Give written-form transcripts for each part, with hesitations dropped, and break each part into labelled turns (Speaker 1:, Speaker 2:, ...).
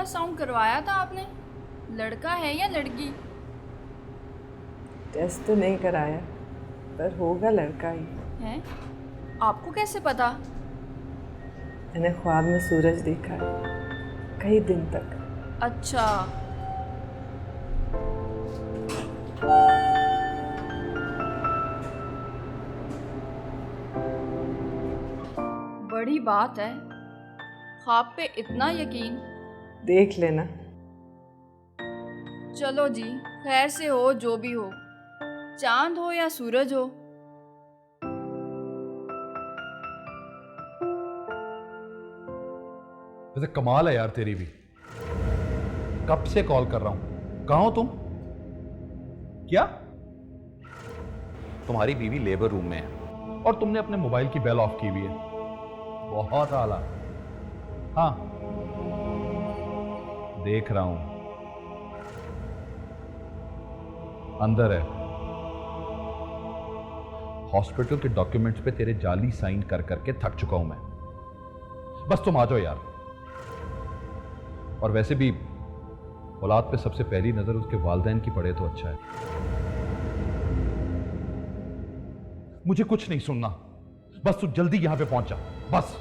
Speaker 1: Ultrasound करवाया था आपने? लड़का है या लड़की?
Speaker 2: टेस्ट तो नहीं कराया, पर होगा लड़का ही।
Speaker 1: है? आपको कैसे पता?
Speaker 2: मैंने ख्वाब में सूरज देखा है कई दिन तक।
Speaker 1: अच्छा। बड़ी बात है, ख्वाब पे इतना यकीन।
Speaker 2: देख लेना।
Speaker 1: चलो जी, खैर से हो जो भी हो, चांद हो या सूरज हो।
Speaker 3: वैसे कमाल है यार तेरी भी। कब से कॉल कर रहा हूं, कहाँ हो तुम? क्या? तुम्हारी बीवी लेबर रूम में है और तुमने अपने मोबाइल की बेल ऑफ की हुई है। बहुत आला। हाँ, देख रहा हूं, अंदर है। हॉस्पिटल के डॉक्यूमेंट्स पे तेरे जाली साइन कर करके थक चुका हूं मैं। बस तुम आ जाओ यार। और वैसे भी औलाद पे सबसे पहली नजर उसके वालिदैन की पड़े तो अच्छा है। मुझे कुछ नहीं सुनना, बस तू जल्दी यहां पे पहुंच जा, बस।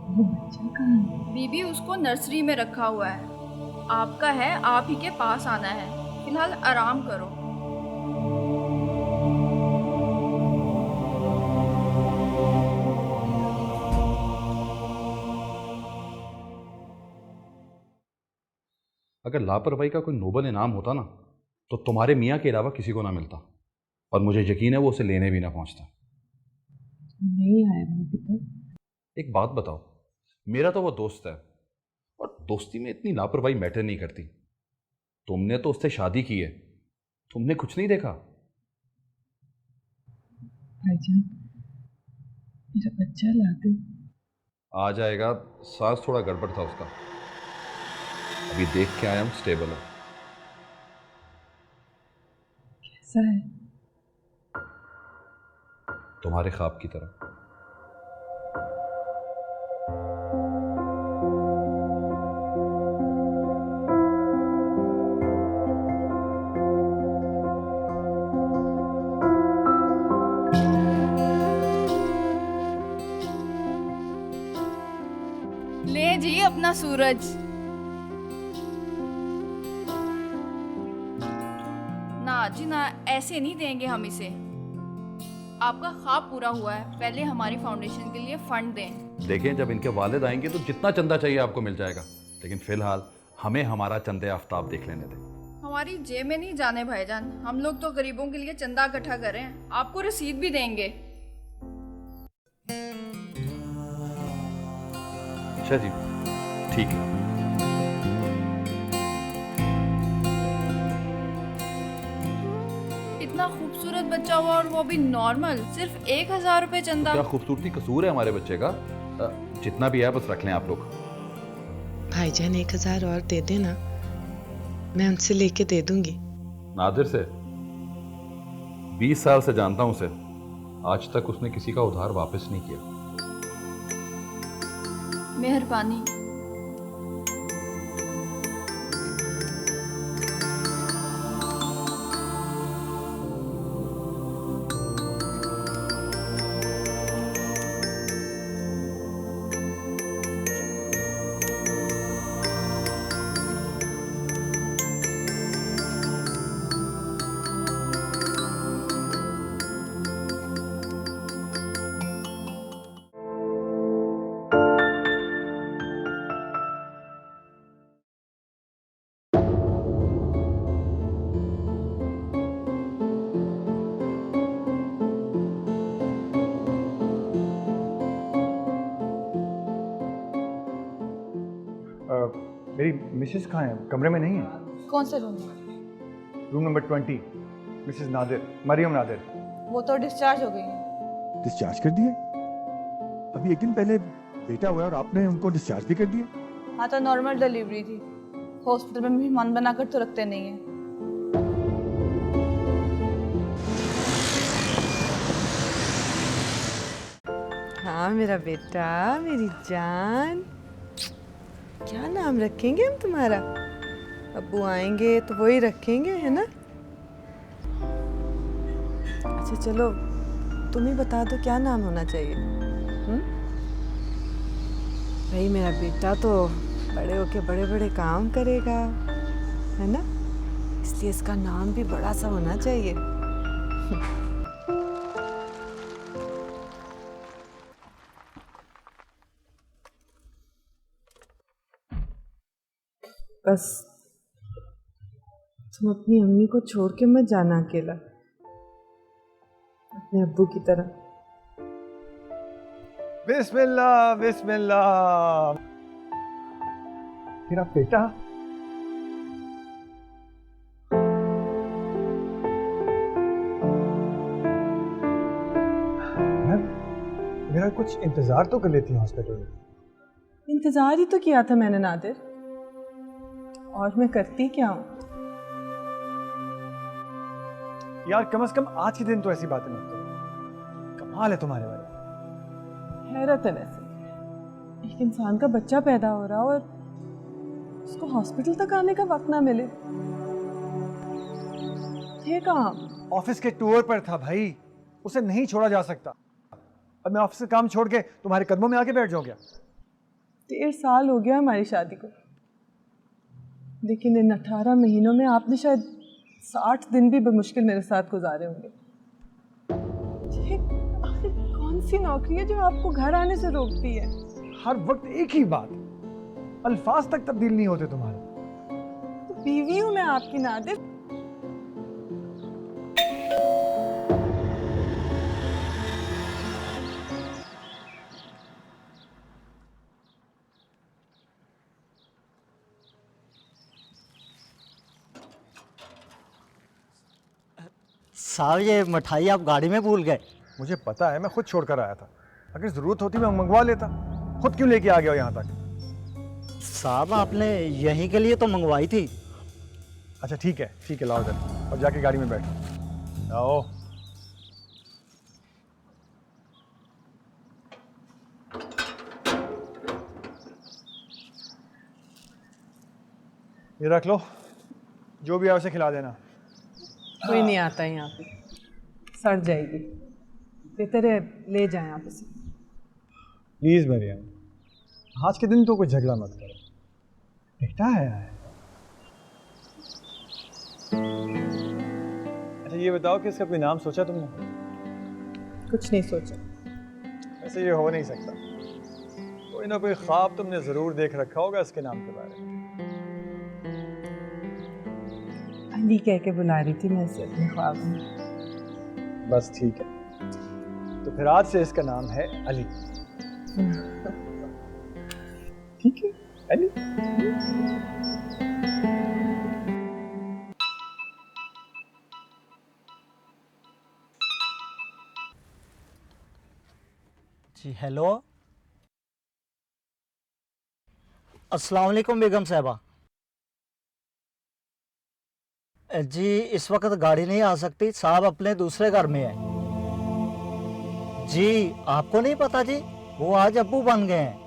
Speaker 2: वो बच्चा कहाँ है?
Speaker 1: बीबी उसको नर्सरी में रखा हुआ है। आपका है, आप ही के पास आना है। फिलहाल आराम करो।
Speaker 3: अगर लापरवाही का कोई नोबल इनाम होता ना, तो तुम्हारे मियाँ के अलावा किसी को ना मिलता। और मुझे यकीन है वो उसे लेने भी ना पहुंचता।
Speaker 2: नहीं आया वो अभी तक।
Speaker 3: एक बात बताओ, मेरा तो वो दोस्त है और दोस्ती में इतनी लापरवाही मैटर नहीं करती। तुमने तो उससे शादी की है, तुमने कुछ नहीं देखा?
Speaker 2: भाईजान, मेरा बच्चा ला दो।
Speaker 3: आ जाएगा, सांस थोड़ा गड़बड़ था उसका। अभी देख के आया हूं, स्टेबल है।
Speaker 2: कैसा है?
Speaker 3: तुम्हारे ख्वाब की तरह।
Speaker 1: ले जी अपना सूरज। ना जी ना, ऐसे नहीं देंगे हम इसे। आपका ख्वाब पूरा हुआ है, पहले हमारी फाउंडेशन के लिए फंड दें।
Speaker 3: देखें, जब इनके वालिद आएंगे तो जितना चंदा चाहिए आपको मिल जाएगा, लेकिन फिलहाल हमें हमारा चंदे आफ्ताब देख लेने दें।
Speaker 1: हमारी जेब में नहीं जाने भाईजान, हम लोग तो गरीबों के लिए चंदा इकट्ठा कर रहे हैं, आपको रसीद भी देंगे।
Speaker 3: अच्छा जी, ठीक है।
Speaker 1: इतना खूबसूरत बच्चा हुआ और वो भी नॉर्मल, सिर्फ 1,000 रुपए चंदा।
Speaker 3: क्या खूबसूरती कसूर है हमारे बच्चे का? जितना भी है बस रख लें आप लोग।
Speaker 2: भाईजान 1,000 और दे देना, मैं उनसे लेके दे दूंगी।
Speaker 3: नादिर से 20 साल से जानता हूं उसे, आज तक उसने किसी का उधार वापस नहीं किया।
Speaker 1: मेहरबानी।
Speaker 4: मेरी मिसेस कहाँ है? कमरे में नहीं है?
Speaker 1: कौन से रूम में?
Speaker 4: Room number 20, Mrs Nadir, Mariam Nadir.
Speaker 5: वो तो डिस्चार्ज हो गई हैं।
Speaker 4: डिस्चार्ज कर दिए? अभी एक दिन पहले बेटा हुआ और आपने उनको डिस्चार्ज भी कर दिया?
Speaker 5: हाँ तो नॉर्मल डिलीवरी थी। हॉस्पिटल में मेहमान बनाकर तो रखते नहीं है।
Speaker 2: हाँ मेरा बेटा, मेरी जान, क्या नाम रखेंगे हम तुम्हारा? अब्बू आएंगे तो वही रखेंगे, है ना? अच्छा चलो, तुम ही बता दो क्या नाम होना चाहिए। भाई मेरा बेटा तो बड़े होके बड़े बड़े काम करेगा, है ना? इसलिए इसका नाम भी बड़ा सा होना चाहिए। बस तुम अपनी अम्मी को छोड़ के मत जाना अकेला, अपने अब्बू की तरह।
Speaker 4: बिस्मिल्लाह बिस्मिल्लाह। तेरा बेटा? यार, मेरा कुछ इंतजार तो कर लेती हॉस्पिटल में।
Speaker 2: इंतजार ही तो किया था मैंने नादिर, और मैं करती क्या हूँ?
Speaker 4: यार कम से कम आज के दिन तो ऐसी बातें मत करो। कमाल है तुम्हारे वाले।
Speaker 2: हैरत है वैसे, एक इंसान का बच्चा पैदा हो रहा और उसको हॉस्पिटल तक आने का वक्त ना मिले। थे कहाँ?
Speaker 4: ऑफिस के टूर पर था भाई, उसे नहीं छोड़ा जा सकता। अब मैं ऑफिस से काम छोड़ के तुम्हारे कदमों में आके बैठ जाऊं क्या?
Speaker 2: 13 साल हो गया हमारी शादी को, लेकिन इन 18 महीनों में आपने शायद 60 दिन भी बमुश्किल मेरे साथ गुजारे होंगे। ये आखिर कौन सी नौकरी है जो आपको घर आने से रोकती है?
Speaker 4: हर वक्त एक ही बात, अल्फाज तक तब्दील नहीं होते तुम्हारे।
Speaker 2: तो बीवी हूं मैं आपकी नादिर।
Speaker 6: साहब ये मिठाई आप गाड़ी में भूल गए।
Speaker 4: मुझे पता है, मैं खुद छोड़कर आया था। अगर जरूरत होती मैं मंगवा लेता। खुद क्यों लेके आ गया यहाँ तक?
Speaker 6: साहब आपने यहीं के लिए तो मंगवाई थी।
Speaker 4: अच्छा ठीक है लाओ इधर और जाके गाड़ी में बैठो। आओ। ये रख लो, जो भी है उसे खिला देना।
Speaker 2: कोई नहीं आता यहाँ पे, सड़ जाएगी। बेहतर है ले जाएं आप इसे।
Speaker 4: प्लीज मरियम, आज के दिन तो कोई झगड़ा मत करो, बेटा है। अच्छा ये बताओ कि इसका कोई नाम सोचा तुमने?
Speaker 2: कुछ नहीं सोचा।
Speaker 4: वैसे ये हो नहीं सकता, कोई ना कोई ख्वाब तुमने जरूर देख रखा होगा इसके नाम के बारे में।
Speaker 2: अली कह के बुला रही थी मैं इसे अपने ख्वाब में।
Speaker 4: बस ठीक है, तो फिर आज से इसका नाम है अली। ठीक है अली।
Speaker 6: जी हेलो, अस्सलाम वालेकुम बेगम साहबा। जी इस वक्त गाड़ी नहीं आ सकती, साहब अपने दूसरे घर में है। जी आपको नहीं पता जी, वो आज अब्बू बन गए हैं।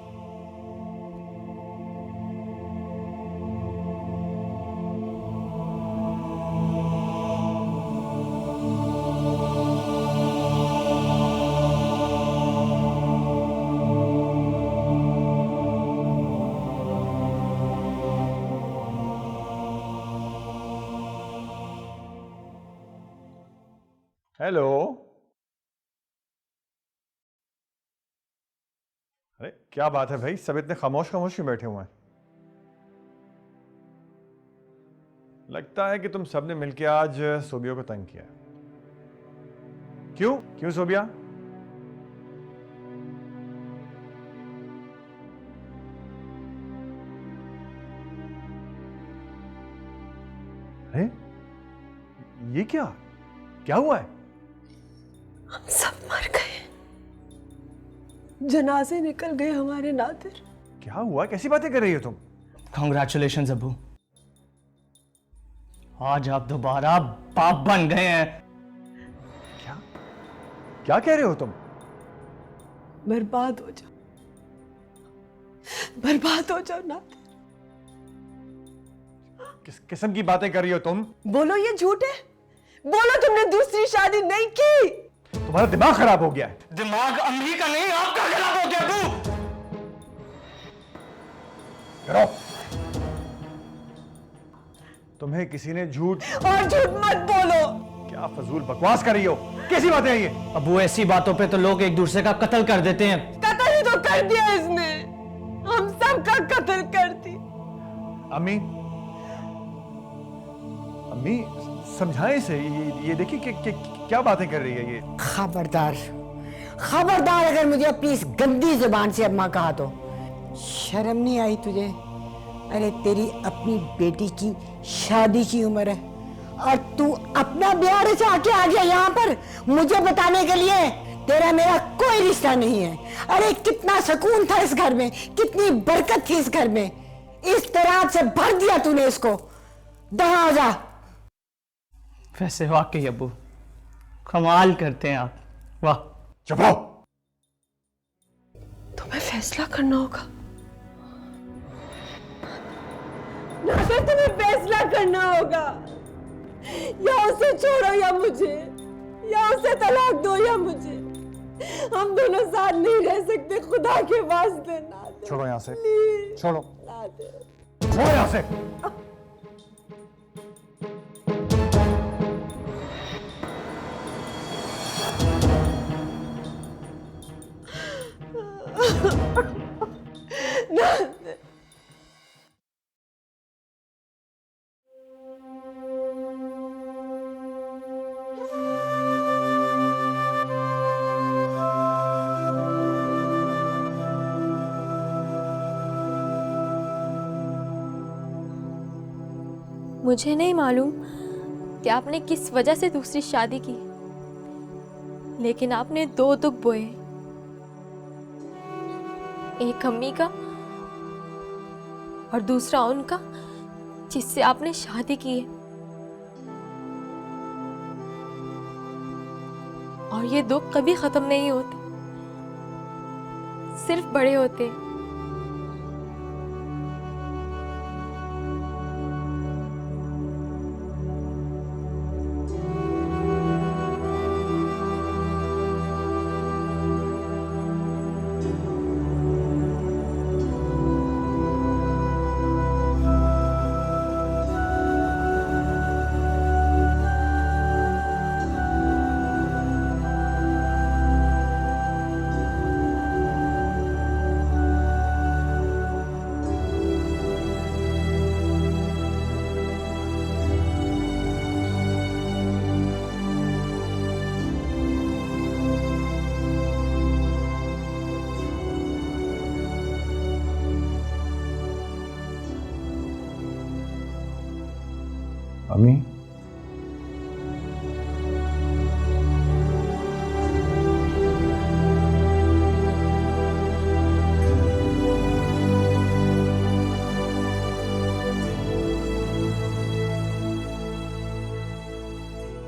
Speaker 4: हेलो। अरे क्या बात है भाई, सब इतने खामोश खामोश क्यों बैठे हुए हैं? लगता है कि तुम सबने मिलकर आज सोबिया को तंग किया। क्यों क्यों सोबिया? अरे ये क्या क्या हुआ है?
Speaker 2: हम सब मर गए, जनाजे निकल गए हमारे नादिर।
Speaker 4: क्या हुआ? कैसी बातें कर रही हो तुम?
Speaker 7: कॉन्ग्रेचुलेशन अबू, आज आप दोबारा बाप बन गए हैं।
Speaker 4: क्या क्या कह रहे हो तुम?
Speaker 2: बर्बाद हो जाओ, बर्बाद हो जाओ नादिर।
Speaker 4: किस किस्म की बातें कर रही हो तुम?
Speaker 2: बोलो ये झूठ है, बोलो तुमने दूसरी शादी नहीं की।
Speaker 4: तुम्हारा दिमाग खराब हो गया है।
Speaker 7: दिमाग अम्मी का नहीं, आपका खराब हो गया अबू।
Speaker 4: करो। तुम्हें किसी ने झूठ
Speaker 2: और झूठ मत बोलो।
Speaker 4: क्या फजूल बकवास कर रही हो? कैसी बातें हैं ये?
Speaker 7: अबू ऐसी बातों पे तो लोग एक दूसरे का कत्ल कर देते हैं।
Speaker 2: कत्ल ही तो कर दिया इसने, हम सबका कत्ल कर दी।
Speaker 4: अम्मी अम्मी समझाएं इसे। ये देखिए कि क्या बातें कर रही है ये।
Speaker 8: खबरदार, खबरदार अगर मुझे अपनी इस गंदी जुबान से अम्मा कहा तो। शर्म नहीं आई तुझे? अरे तेरी अपनी बेटी की शादी की उम्र है और तू अपना ब्याह रचा के आ गया यहाँ पर मुझे बताने के लिए तेरा मेरा कोई रिश्ता नहीं है। अरे कितना सुकून था इस घर में, कितनी बरकत थी इस घर में, इस तरह से भर दिया तूने इसको। दहा हो जा।
Speaker 7: वैसे वाकई अबू कमाल करते हैं आप, वाह।
Speaker 4: चुप रहो।
Speaker 2: तुम्हें फैसला करना होगा नादिर, तुम्हें फैसला करना होगा। या उसे छोड़ो या मुझे, या उसे तलाक दो या मुझे। हम दोनों साथ नहीं रह सकते, खुदा के वास्ते नादिर।
Speaker 4: छोड़ो यहाँ से,
Speaker 2: प्लीज
Speaker 4: छोड़ो,
Speaker 2: नादिर।
Speaker 4: छोड़ो यहाँ से।
Speaker 2: नादिर।
Speaker 9: मुझे नहीं मालूम कि आपने किस वजह से दूसरी शादी की, लेकिन आपने दो दुख बोए, एक अम्मी का और दूसरा उनका जिससे आपने शादी की है। और ये दुख कभी खत्म नहीं होते, सिर्फ बड़े होते हैं।
Speaker 4: अम्मी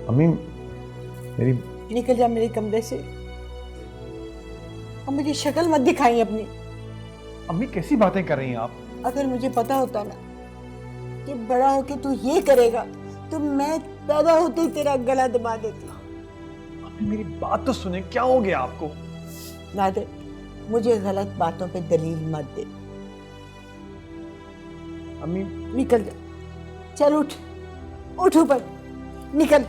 Speaker 4: अम्मी मेरी
Speaker 8: निकल जा मेरे कमरे से और मुझे शक्ल मत दिखाई अपनी।
Speaker 4: अम्मी कैसी बातें कर रही हैं आप?
Speaker 8: अगर मुझे पता होता ना कि बड़ा होके तू ये करेगा तो मैं पैदा होते ही तेरा गला दबा देती।
Speaker 4: अम्मी मेरी बात तो सुने, क्या हो गया आपको?
Speaker 8: नादिर, मुझे गलत बातों पे दलील मत दे।
Speaker 4: अम्मी
Speaker 8: निकल जा, चल उठ, उठ ऊपर, निकल।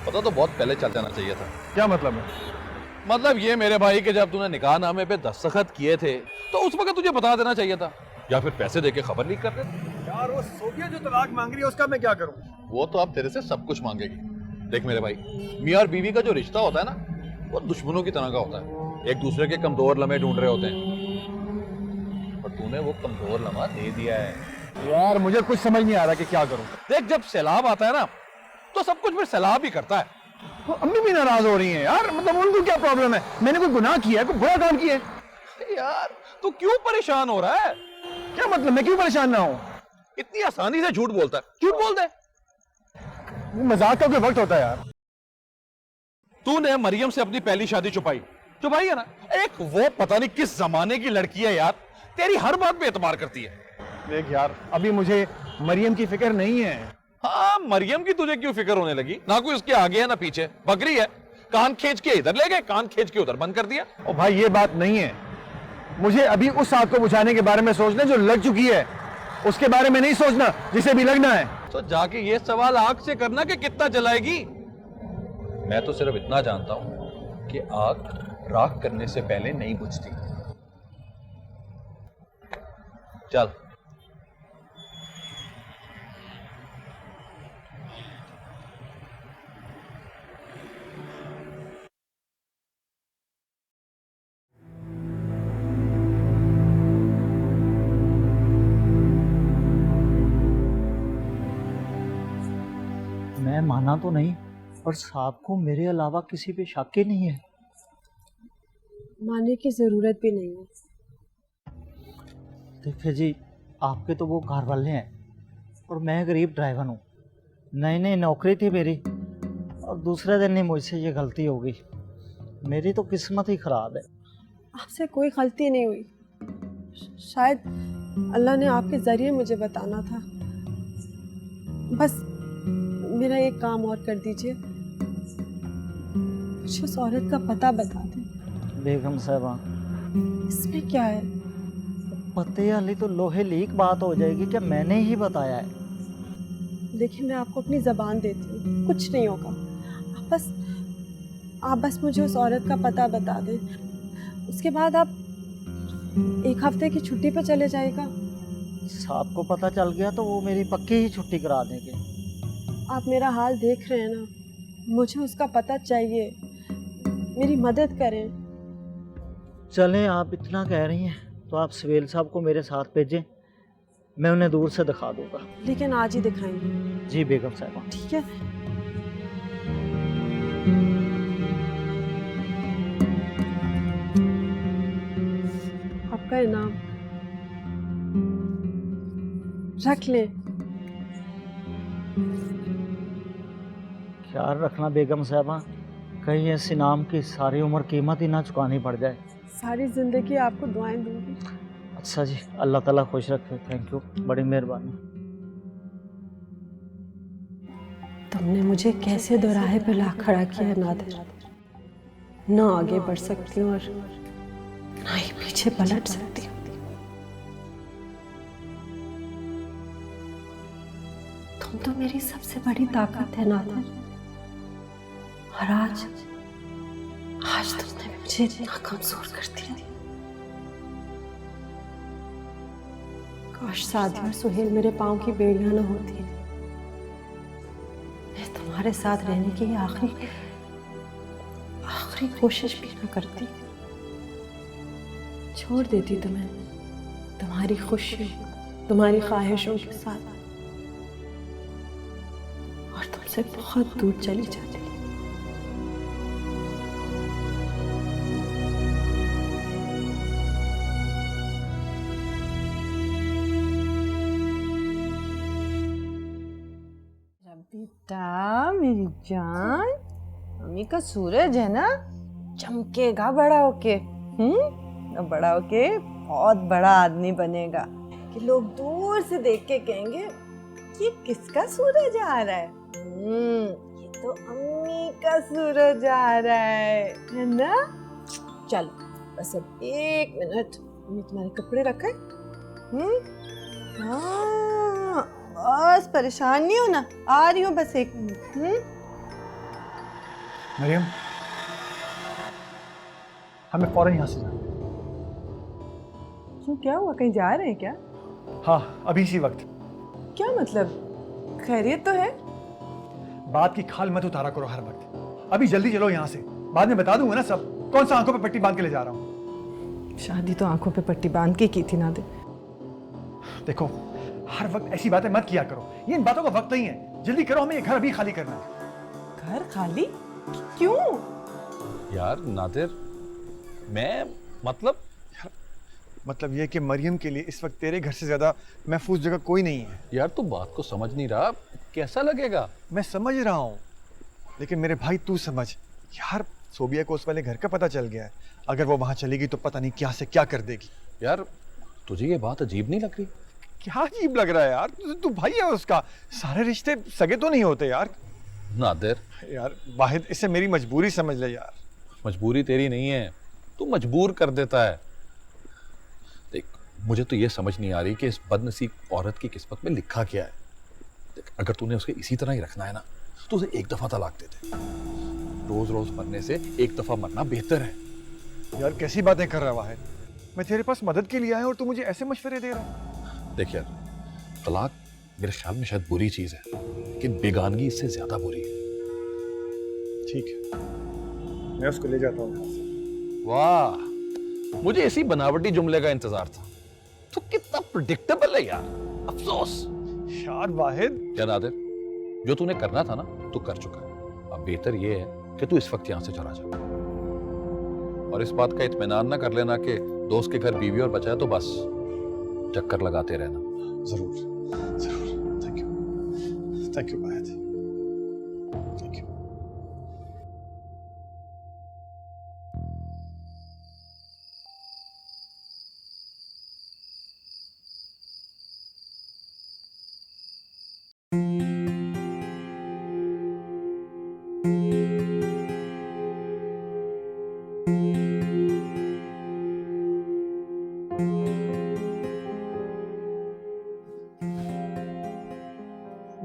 Speaker 3: पता तो बहुत पहले चल जाना चाहिए था।
Speaker 4: क्या मतलब है?
Speaker 3: मतलब ये मेरे भाई कि जब तूने निकाह नामे पे दस्तखत किए थे तो उस वक्त तुझे बता देना चाहिए था, या फिर पैसे देके खबर लीक कर दे।
Speaker 4: यार वो सोबिया जो तलाक मांग रही है उसका मैं क्या करूं?
Speaker 3: वो तो अब तेरे से सब कुछ मांगेगी। देख मेरे भाई, मियां और बीवी का जो रिश्ता होता है ना, वो दुश्मनों की तरह का होता है, एक दूसरे के कमजोर लम्हे ढूंढ रहे होते हैं। पर तूने वो कमजोर लम्हा दे दिया है।
Speaker 4: यार मुझे कुछ समझ नहीं आ रहा कि क्या करूं।
Speaker 3: देख, जब सैलाब आता है ना तो सब कुछ फिर सैलाब ही करता है।
Speaker 4: वो अम्मी भी नाराज हो रही हैं यार, मतलब उनको क्या प्रॉब्लम है? मैंने कोई गुनाह किया है, कोई बुरा काम किया है?
Speaker 3: यार तू क्यों परेशान हो रहा है?
Speaker 4: क्या मतलब, मैं क्यों परेशान ना हूं?
Speaker 3: इतनी आसानी से झूठ बोलता है, झूठ बोल दे।
Speaker 4: मजाक का कोई वक्त होता है यार।
Speaker 3: तूने मरियम से अपनी पहली शादी छुपाई है ना? एक वो पता नहीं किस जमाने की लड़की है यार, तेरी हर बात पे एतबार करती है।
Speaker 4: देख यार, अभी मुझे मरियम की फिक्र नहीं है।
Speaker 3: हाँ, मरियम की तुझे क्यों फिक्र होने लगी? ना कोई उसके आगे है ना पीछे, बकरी है। कान खींच के इधर ले गए, कान खींच के उधर बंद कर दिया।
Speaker 4: ओ भाई, ये बात नहीं है। मुझे अभी उस आग को बुझाने के बारे में सोचना जो लग चुकी है, उसके बारे में नहीं सोचना जिसे भी लगना है।
Speaker 3: तो जाके ये सवाल आग से करना कि कितना जलाएगी। मैं तो सिर्फ इतना जानता हूं कि आग राख करने से पहले नहीं बुझती। चल।
Speaker 6: मैं माना तो नहीं, पर साहब को मेरे अलावा किसी पे शक ही नहीं है।
Speaker 2: मानने की जरूरत भी नहीं है।
Speaker 6: देखिए जी, आपके तो वो घर वाले हैं और मैं गरीब ड्राइवर हूँ। नई नई नौकरी थी मेरी और दूसरे दिन ही मुझसे ये गलती हो गई। मेरी तो किस्मत ही ख़राब है।
Speaker 2: आपसे कोई गलती नहीं हुई, शायद अल्लाह ने आपके ज़रिए मुझे बताना था। बस मेरा एक काम और कर दीजिए, मुझे उस औरत का पता बता दें।
Speaker 6: बेगम साहबा,
Speaker 2: इसमें क्या है?
Speaker 6: पते वाली तो लोहे लीक बात हो जाएगी क्या? मैंने ही बताया है।
Speaker 2: देखिए, मैं आपको अपनी ज़बान देती हूँ, कुछ नहीं होगा। आप बस मुझे उस औरत का पता बता दें, उसके बाद आप एक हफ्ते की छुट्टी पे चले जाएगा।
Speaker 6: साहब को पता चल गया तो वो मेरी पक्की ही छुट्टी करा देंगे।
Speaker 2: आप मेरा हाल देख रहे हैं ना, मुझे उसका पता चाहिए, मेरी मदद करें।
Speaker 6: चलें, आप इतना कह रही हैं तो आप सवेल साहब को मेरे साथ भेजें, मैं उन्हें दूर से दिखा दूंगा।
Speaker 2: लेकिन आज ही दिखाएंगे।
Speaker 6: जी बेगम साहबा।
Speaker 2: ठीक है। आपका इनाम रख ले।
Speaker 6: ख्याल रखना बेगम साहबा, कहीं इस इनाम की सारी उम्र कीमत ही ना चुकानी पड़ जाए।
Speaker 2: सारी जिंदगी आपको दुआएं दूंगी।
Speaker 6: अच्छा जी, अल्लाह ताला खुश रखे। थैंक यू, बड़ी मेहरबानी।
Speaker 2: तुमने मुझे कैसे दोराहे पे ला खड़ा किया नादिर। ना आगे बढ़ सकती हूँ और ना ही पीछे पलट सकती हूँ। तुम तो मेरी सबसे बड़ी ताकत है नादिर, और आज तुमने मुझे इतना कमजोर कर दिया। काश सादी और सुहेल मेरे पाँव की बेड़ियां न होती। मैं तुम्हारे साथ रहने की आखिरी कोशिश भी न करती। छोड़ देती तुम्हें तुम्हारी खुशी, तुम्हारी ख्वाहिशों के साथ, और तुमसे बहुत दूर चली जाती।
Speaker 8: बेटा मेरी जान, मम्मी का सूरज है ना, चमकेगा बड़ा होके। बड़ा होके बहुत बड़ा आदमी बनेगा कि लोग दूर से देख के कहेंगे ये किसका सूरज आ रहा है। ये तो अम्मी का सूरज आ रहा है ना। चल बस अब 1 मिनट, मैं तुम्हारे कपड़े रखे। हाँ बस, परेशान नहीं हो ना, आ रही हूँ बस 1 मिनट।
Speaker 4: मरियम, हमें फौरन यहाँ से जाना।
Speaker 2: क्यों, क्या हुआ? कहीं जा रहे हैं क्या?
Speaker 4: हाँ, अभी इसी वक्त।
Speaker 2: क्या मतलब, खैरियत तो है?
Speaker 4: बात की खाल मत उतारा करो हर वक्त। अभी जल्दी चलो यहाँ से, बाद में बता दूंगा ना सब, कौन सा आंखों पे पट्टी बांध के ले जा रहा हूँ।
Speaker 2: शादी तो आंखों पे पट्टी बांध के की थी नादिर।
Speaker 4: देखो, हर वक्त ऐसी बातें मत किया करो, ये इन बातों का वक्त नहीं है। जल्दी करो, हमें ये घर अभी खाली करना है।
Speaker 2: घर खाली? क्यों?
Speaker 3: यार नादिर, मैं
Speaker 4: मतलब ये कि मरियम के लिए इस वक्त तेरे घर से ज्यादा महफूज जगह कोई नहीं है।
Speaker 3: यार तू बात को समझ नहीं रहा, कैसा लगेगा?
Speaker 4: मैं समझ रहा हूँ, लेकिन मेरे भाई तू समझ यार, सोबिया को उस वाले घर का पता चल गया है। अगर वो वहां चलेगी तो पता नहीं क्या से क्या कर देगी।
Speaker 3: यार तुझे ये बात अजीब नहीं लग रही?
Speaker 4: क्या अजीब लग रहा है यार, तू भाई है उसका, सारे रिश्ते सगे तो नहीं होते यार।
Speaker 3: नादिर
Speaker 4: यार वाहिद, इसे मेरी मजबूरी समझ ले यार।
Speaker 3: मजबूरी तेरी नहीं है, तू मजबूर कर देता है। देख, मुझे तो ये समझ नहीं आ रही कि इस बदनसीब औरत की किस्मत में लिखा क्या है। देख, अगर तूने उसके इसी तरह ही रखना है ना, तो उसे एक दफा तलाक दे दे। रोज रोज मरने से एक दफा मरना बेहतर है।
Speaker 4: यार कैसी बातें कर रहा है वाहिद, मैं तेरे पास मदद के लिए आया और तू मुझे ऐसे मशवरे दे रहा है।
Speaker 3: देख यार, तलाक मेरे ख्याल में शायद बुरी चीज है, लेकिन बेगानगी इससे ज्यादा बुरी है।
Speaker 4: ठीक है, मैं उसको ले जाता हूँ।
Speaker 3: वाह, मुझे इसी बनावटी जुमले का इंतजार था। तो कितना प्रेडिक्टेबल है यार, अफसोस।
Speaker 4: यार वाहिद,
Speaker 3: क्या नादिर, जो तूने करना था ना तू कर चुका है। अब बेहतर ये है कि तू इस वक्त यहां से चला जा, और इस बात का इत्मीनान ना कर लेना कि दोस्त के घर बीवी और बचा है तो बस चक्कर लगाते रहना।
Speaker 4: जरूर जरूर, thank you Wahid, thank you.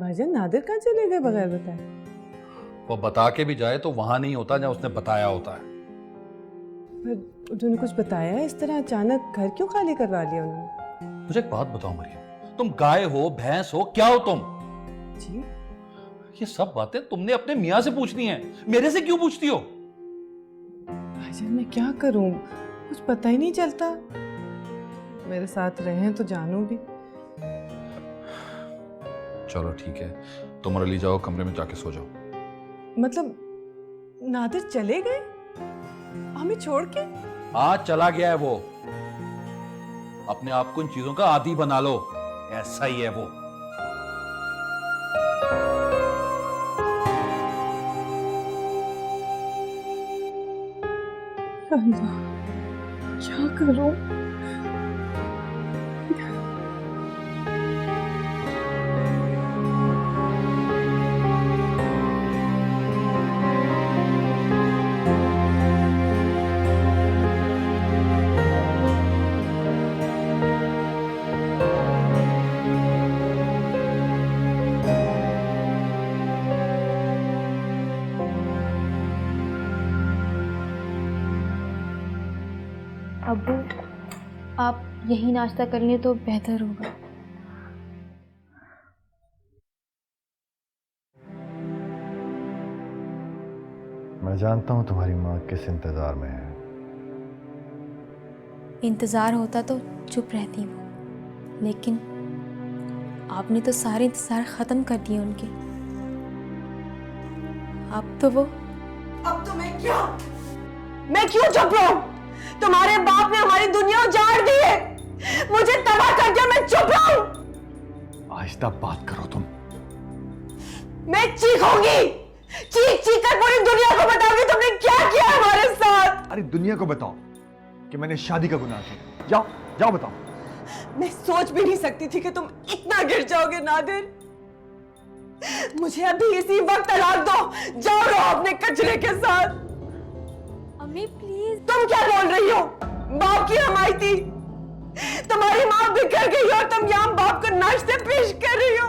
Speaker 2: भाईजान नादिर कहाँ चले गए बगैर बताए?
Speaker 3: वो बता के भी जाए तो वहां नहीं होता जहां उसने बताया होता है।
Speaker 2: पर उन्होंने कुछ बताया है? इस तरह अचानक घर क्यों खाली करवा लिया उन्होंने?
Speaker 3: मुझे एक बात बताओ मरियम, तुम गाय हो, भैंस हो, क्या हो तुम?
Speaker 2: जी?
Speaker 3: ये सब बातें तुमने अपने मियाँ से पूछनी है, मेरे से क्यों पूछती हो?
Speaker 2: भाईजान मैं क्या करूं, कुछ पता ही नहीं चलता। मेरे साथ रहे तो जानू भी।
Speaker 3: चलो ठीक है, तुम और अली जाओ कमरे में जाके सो जाओ।
Speaker 2: मतलब नादिर चले गए हमें छोड़ के?
Speaker 3: आज चला गया है वो। अपने आप को इन चीजों का आदी बना लो, ऐसा ही है वो।
Speaker 2: अल्लाह, क्या करूं?
Speaker 9: अब्बू, आप यही नाश्ता कर लें तो बेहतर होगा।
Speaker 4: मैं जानता हूँ तुम्हारी माँ किस इंतजार में है।
Speaker 9: इंतज़ार होता तो चुप रहती वो, लेकिन आपने तो सारे इंतज़ार ख़त्म कर दिए उनके। अब तो वो
Speaker 2: अब तो मैं क्यों चुप रहूं? तुम्हारे बाप ने हमारी दुनिया उजाड़ दी है, मुझे तबाह कर दिया, मैं चुप रहूं?
Speaker 4: आहिस्ता बात करो तुम।
Speaker 2: मैं चीखूंगी, चीख चीख कर पूरी दुनिया को बताऊंगी तुमने क्या किया हमारे साथ।
Speaker 4: अरे दुनिया को बताओ कि मैंने शादी का गुनाह किया। जाओ जाओ बताओ।
Speaker 2: मैं सोच भी नहीं सकती थी कि तुम इतना गिर जाओगे नादिर। मुझे अभी इसी वक्त तलाक दो, जाओ रहो अपने कचरे के साथ।
Speaker 9: अम्मी प्लीज।
Speaker 2: तुम क्या बोल रही हो? बाप की हमारी थी, तुम्हारी माँ बिखर गई और तुम यहाँ बाप को नाश्ते पेश कर रही हो।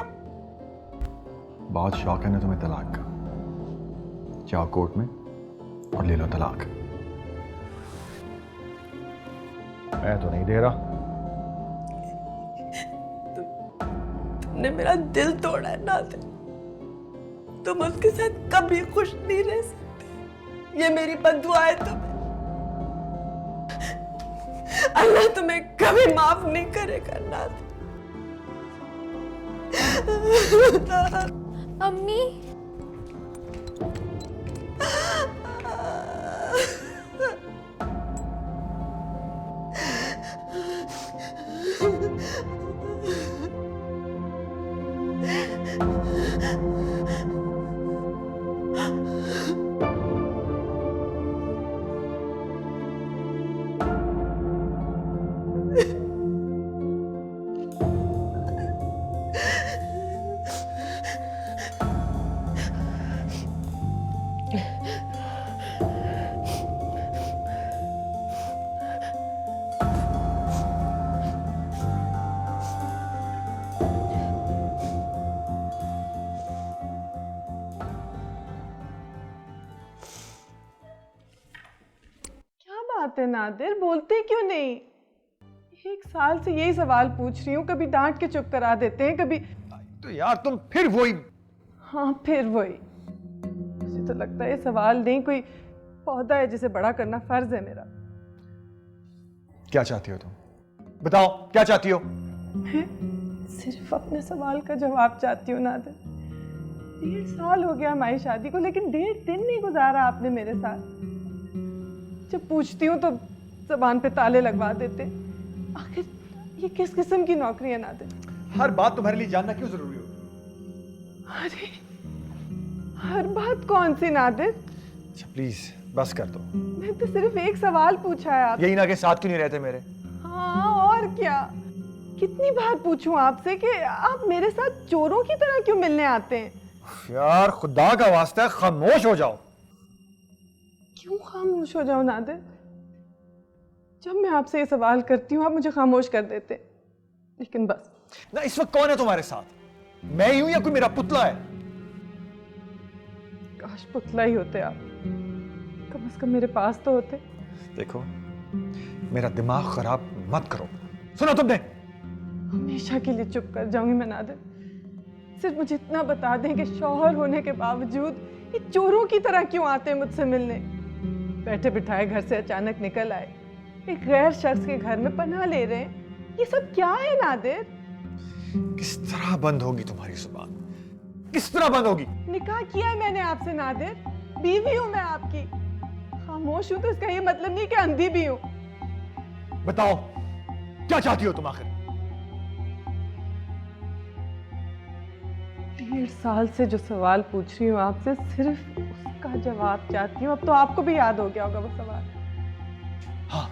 Speaker 4: बहुत शौक है ना तुम्हें तलाक का, जाओ कोर्ट में और ले लो तलाक। मैं तो नहीं दे रहा।
Speaker 2: तुमने मेरा दिल तोड़ा है नादिर, तुम उसके साथ कभी खुश नहीं रह सकते। ये मेरी बद्दुआ है तुम्हें। अल्लाह तुम्हें कभी माफ नहीं करेगा नादिर।
Speaker 9: अम्मी
Speaker 2: बात है नादिर, बोलते क्यों नहीं? 1 साल से यही सवाल पूछ रही हूँ, कभी डांट के चुप करा देते हैं, कभी।
Speaker 4: तो यार तुम फिर वही।
Speaker 2: हाँ फिर वही। मुझे तो लगता है ये सवाल नहीं, कोई पौधा है जिसे बड़ा करना फर्ज है मेरा।
Speaker 4: क्या चाहती हो तुम? बताओ क्या चाहती हो?
Speaker 2: मैं सिर्फ अपने सवाल का जवाब चाहती हूँ नादिर। 1.5 साल हो गया हमारी शादी को, लेकिन 1.5 दिन नहीं गुजारा आपने मेरे साथ। जब पूछती हूँ तो ज़बान पे ताले लगवा देते। आखिर ये किस किस्म की नौकरी है नादिर?
Speaker 4: हर बात तुम्हारे लिए जानना क्यों जरूरी हो?
Speaker 2: अरे हर बात कौन सी नादिर?
Speaker 4: अच्छा प्लीज बस कर दो।
Speaker 2: मैं तो सिर्फ एक सवाल पूछा है आपसे।
Speaker 4: यही ना के साथ क्यों नहीं रहते मेरे?
Speaker 2: हाँ और क्या, कितनी बार पूछूं आपसे कि आप मेरे साथ चोरों की तरह क्यों मिलने आते हैं?
Speaker 4: यार खुदा का वास्ता खामोश हो जाओ।
Speaker 2: क्यों खामोश हो जाओ नादिर? जब मैं आपसे ये सवाल करती हूँ आप मुझे खामोश कर देते, लेकिन बस
Speaker 4: ना इस वक्त कौन है तुम्हारे साथ? मैं ही हूं या कोई मेरा पुतला है?
Speaker 2: काश पुतला ही होते आप, कम से कम मेरे पास तो होते।
Speaker 4: देखो मेरा दिमाग खराब मत करो। सुनो तुमने,
Speaker 2: हमेशा के लिए चुप कर जाऊंगी मैं नादिर। सिर्फ मुझे इतना बता दें कि शौहर होने के बावजूद ये चोरों की तरह क्यों आते हैं मुझसे मिलने? बैठे बिठाए घर से अचानक निकल आए, एक गैर शख्स के घर में पनाह ले रहे हैं। ये सब क्या है नादिर?
Speaker 4: किस तरह बंद होगी तुम्हारी जुबान? किस तरह बंद होगी?
Speaker 2: निकाह किया है मैंने आपसे नादिर, बीवी हूं मैं आपकी। खामोश हूं तो इसका ये मतलब नहीं कि अंधी भी हूं।
Speaker 4: बताओ क्या चाहती हो तुम आखिर?
Speaker 2: 1.5 साल से जो सवाल पूछ रही हूँ आपसे, सिर्फ उसका जवाब चाहती हूँ। अब तो आपको भी याद हो गया होगा वो सवाल।
Speaker 4: हाँ,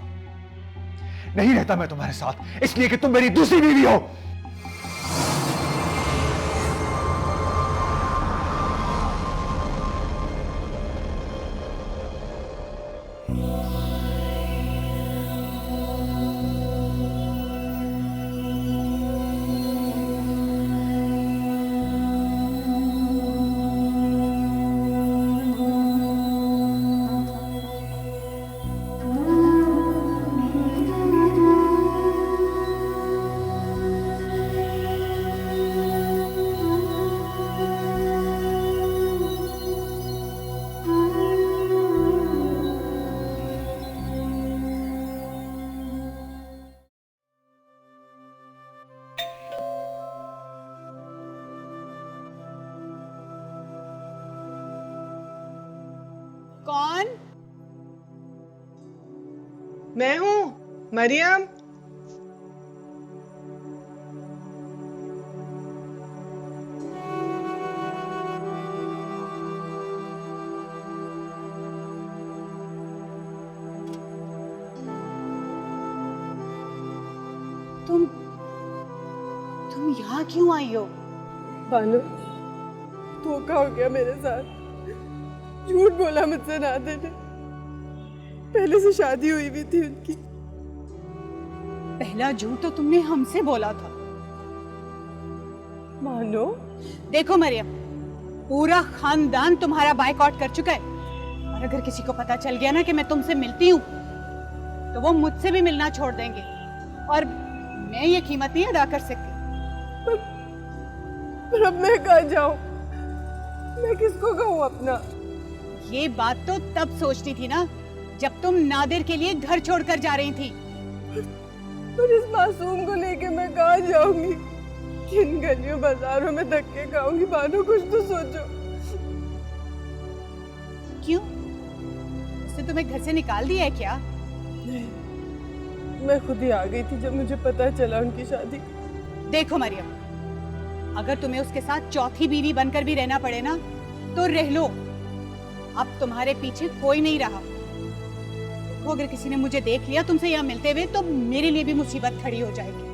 Speaker 4: नहीं रहता मैं तुम्हारे साथ इसलिए कि तुम मेरी दूसरी बीवी हो।
Speaker 2: कौन? मैं हूं मरियम।
Speaker 10: तुम यहाँ क्यों आई हो?
Speaker 2: बानो, धोखा हो गया मेरे साथ। झूठ बोला मुझसे नादिर ने। पहले से शादी हुई भी थी उनकी।
Speaker 10: पहला झूठ तो तुमने हमसे बोला था।
Speaker 2: मानो,
Speaker 10: देखो मरियम, पूरा खानदान तुम्हारा बायकॉट कर चुका है, और अगर किसी को पता चल गया ना कि मैं तुमसे मिलती हूँ तो वो मुझसे भी मिलना छोड़ देंगे, और मैं ये कीमत नहीं अदा कर सकती।
Speaker 2: पर अब मैं कहाँ जाऊं? मैं किसको कहूँ अपना?
Speaker 10: ये बात तो तब सोचती थी ना जब तुम नादिर के लिए घर छोड़कर जा रही थी।
Speaker 2: पर इस मासूम को लेके मैं कहाँ जाऊंगी? किन गलियों बाजारों में धक्के खाऊंगी? बानो कुछ तो सोचो।
Speaker 10: क्यों? उसने तुम्हें घर से निकाल दिया है क्या?
Speaker 2: नहीं, मैं खुद ही आ गई थी जब मुझे पता चला उनकी शादी का।
Speaker 10: देखो मरियम, अगर तुम्हें उसके साथ चौथी बीवी बनकर भी रहना पड़े ना तो रह लो। अब तुम्हारे पीछे कोई नहीं रहा। देखो, अगर किसी ने मुझे देख लिया तुमसे यहाँ मिलते हुए तो मेरे लिए भी मुसीबत खड़ी हो जाएगी।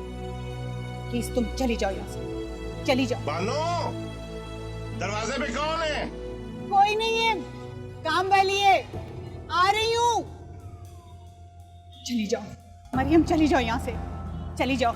Speaker 10: प्लीज तुम चली जाओ यहाँ से, चली जाओ।
Speaker 11: बानो, दरवाजे पे कौन है?
Speaker 10: कोई नहीं है, काम वाली है, आ रही हूँ। चली जाओ मरियम, चली जाओ यहाँ से, चली जाओ।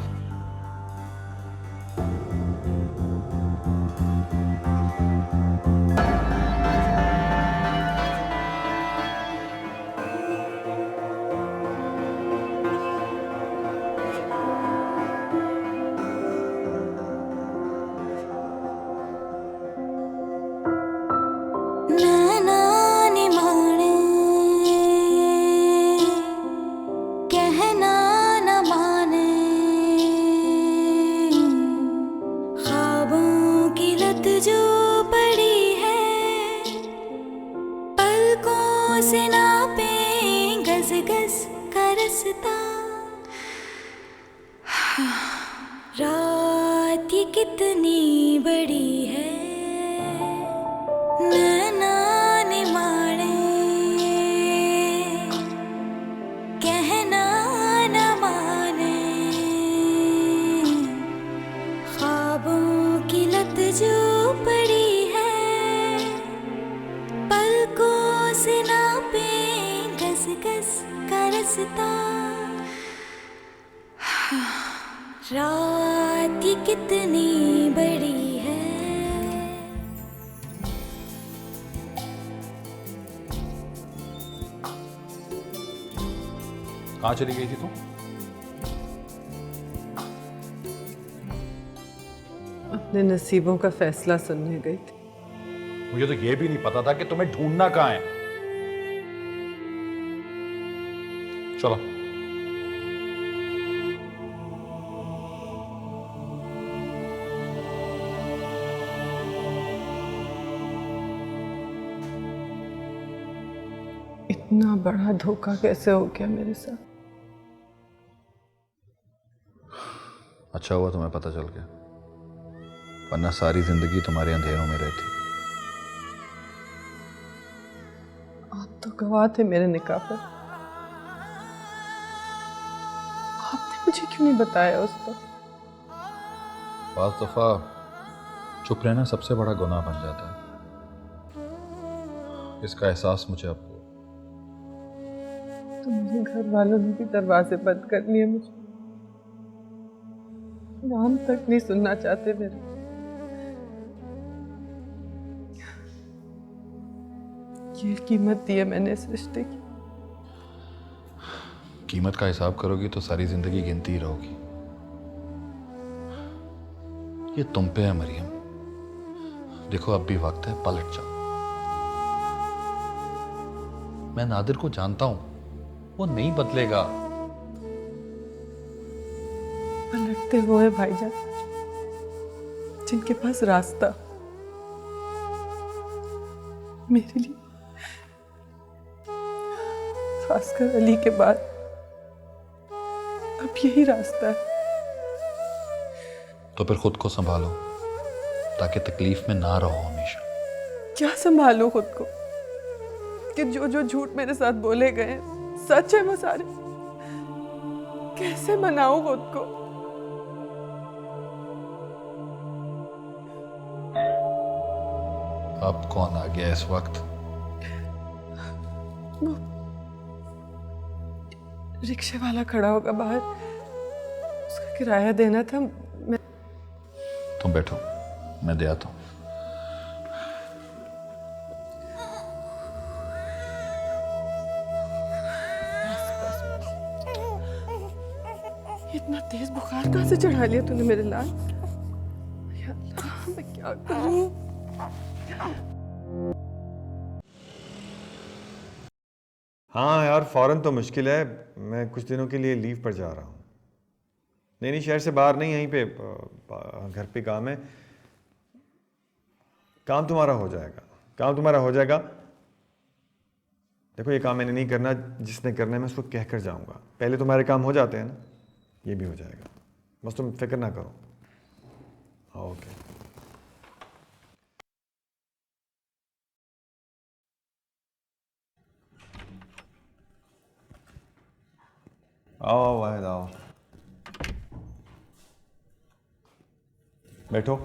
Speaker 12: रात ये कितनी बड़ी है, नैना ने मारे कहना न माने, ख्वाबों की लत जो पड़ी है, पलकों से नापे गस गस का रास्ता। रात ये कितनी बड़ी है।
Speaker 3: कहाँ चली गई थी तुम?
Speaker 2: अपने नसीबों का फैसला सुनने गई थी।
Speaker 3: मुझे तो ये भी नहीं पता था कि तुम्हें ढूंढना कहाँ है। चलो।
Speaker 2: इतना बड़ा धोखा कैसे हो गया मेरे साथ?
Speaker 3: अच्छा हुआ तुम्हें पता चल गया, वरना सारी जिंदगी तुम्हारे अंधेरों में रहती।
Speaker 2: आप तो गवाह थे मेरे निकाह पर। आपने मुझे क्यों नहीं बताया उस पर?
Speaker 3: बाज़ दफा चुप रहना सबसे बड़ा गुनाह बन जाता है। इसका एहसास मुझे अब
Speaker 2: तो मेरे घर वालों ने भी दरवाजे बंद कर लिए मुझे। नाम तक नहीं सुनना चाहते मेरे। ये कीमत दी है मैंने इस रिश्ते की।
Speaker 3: कीमत का हिसाब करोगी तो सारी जिंदगी गिनती ही रहोगी। ये तुम पे है मरियम। देखो अब भी वक्त है, पलट जाओ। मैं नादिर को जानता हूं, वो नहीं बदलेगा।
Speaker 2: पलटते हुए भाईजान जिनके पास रास्ता मेरे लिए, खासकर अली के बाद अब यही रास्ता है।
Speaker 3: तो फिर खुद को संभालो ताकि तकलीफ में ना रहो हमेशा।
Speaker 2: क्या संभालूं खुद को कि जो जो झूठ मेरे साथ बोले गए सच है वो सारे? कैसे मनाऊं खुद को?
Speaker 3: अब कौन आ गया इस वक्त?
Speaker 2: वो रिक्शे वाला खड़ा होगा बाहर, उसका किराया देना था। मैं
Speaker 3: तुम बैठो, मैं दे आता हूं।
Speaker 2: इतना तेज बुखार कहाँ से चढ़ा लिया तूने मेरे लाल? या अल्लाह, मैं क्या करूं?
Speaker 4: हाँ यार, फौरन तो मुश्किल है, मैं कुछ दिनों के लिए लीव पर जा रहा हूँ। नहीं, शहर से बाहर नहीं, यहीं पे घर पे काम है। काम तुम्हारा हो जाएगा, काम तुम्हारा हो जाएगा। देखो, ये काम मैंने नहीं करना, जिसने करना है मैं उसको कह कर जाऊँगा। पहले तुम्हारे काम हो जाते हैं ना, ये भी हो जाएगा, बस तुम फिक्र ना करो। ओके। आओ वाहिद, आओ, बैठो।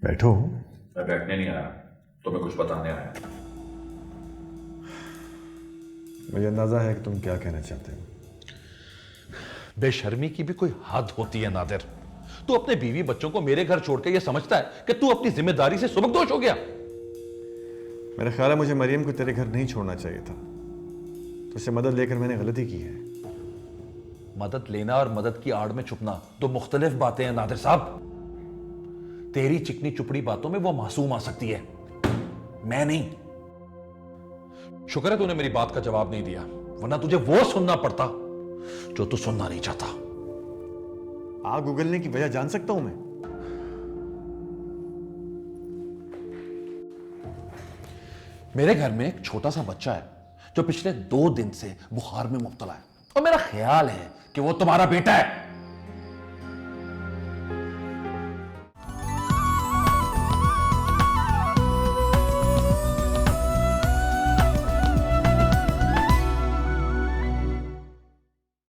Speaker 4: बैठो।
Speaker 3: मैं बैठने नहीं आया, तुम्हें कुछ बताने आया।
Speaker 4: मुझे अंदाजा है कि तुम क्या कहना चाहते हो।
Speaker 3: बेशर्मी की भी कोई हद होती है नादिर। तू अपने बीवी बच्चों को मेरे घर छोड़ के ये समझता है कि तू अपनी जिम्मेदारी से सुबकदोश हो गया।
Speaker 4: मेरा ख्याल है मुझे मरियम को तेरे घर नहीं छोड़ना चाहिए था, तो उससे मदद लेकर मैंने गलती की है।
Speaker 3: मदद लेना और मदद की आड़ में छुपना दो मुख्तलिफ बातें हैं नादिर साहब। तेरी चिकनी चुपड़ी बातों में वो मासूम आ सकती है, मैं नहीं। शुक्र है तूने मेरी बात का जवाब नहीं दिया, वरना तुझे वो सुनना पड़ता जो तू सुनना नहीं चाहता।
Speaker 4: आग उगलने की वजह जान सकता हूं मैं?
Speaker 3: मेरे घर में एक छोटा सा बच्चा है जो पिछले 2 दिन से बुखार में मुब्तला है, और मेरा ख्याल है कि वो तुम्हारा बेटा है।